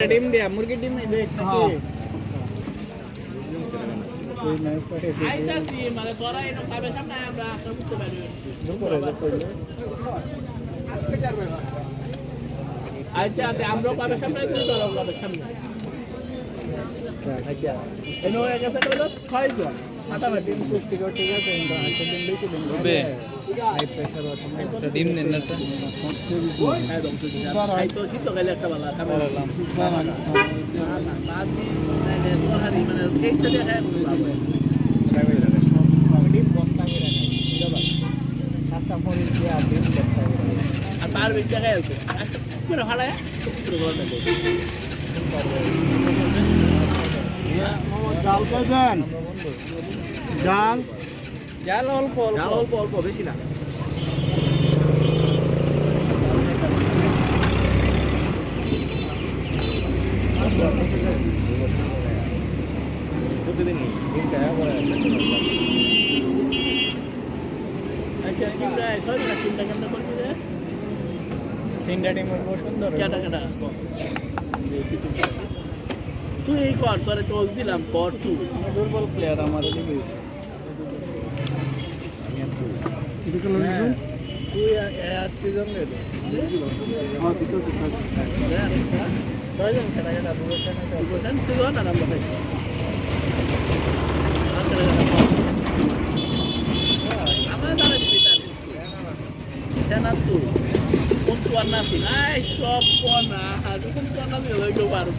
ডিম দিয়া মুরগির ডিম এই দেখ নাকি আইতাছি মানে তোরা এনো খাবে সামনে আমরা আসলে বুঝতে পারি আইতে আইতে আমরা খাবে সামনে তুমি তোরা খাবে সামনে আচ্ছা এনো হয়ে গেছে কইলো 6 জন মাতামাতি পুষ্টিকর ঠিক আছে কিন্তু হাতে ডিম বেশি দিন হবে হাই প্রেসার আছে ডিম নেন না একদম ঠিক আছে আই তো শীত গেলে একটা ভালো খাবেলাম বাসি মানে তোহারি মানে এইটা দেখে ডিম বস্তা করে রাখা যাবা আচ্ছা ফোন দিয়া ডিম বস্তা করে আর পার বেচ জায়গায় আছে আচ্ছা পুরো হালায় পুরো ঘরটা দে জাল পাবেন জাল জাল অল্প অল্প বেশি না তিনটা ডিম সুন্দর তুই এই কর তোরে চোখ দিলাম কর তুই দুর্বল প্লেয়ার আমার তুই এক সিজন নেবে ছয়জন খেলা গেটা দুজন সিজন আর আমরা আমার দ্বারা দিবি তার সেনা তুই কোন তো আর নাসি নাই সব কোন না যখন তো না দিলে কেউ পারো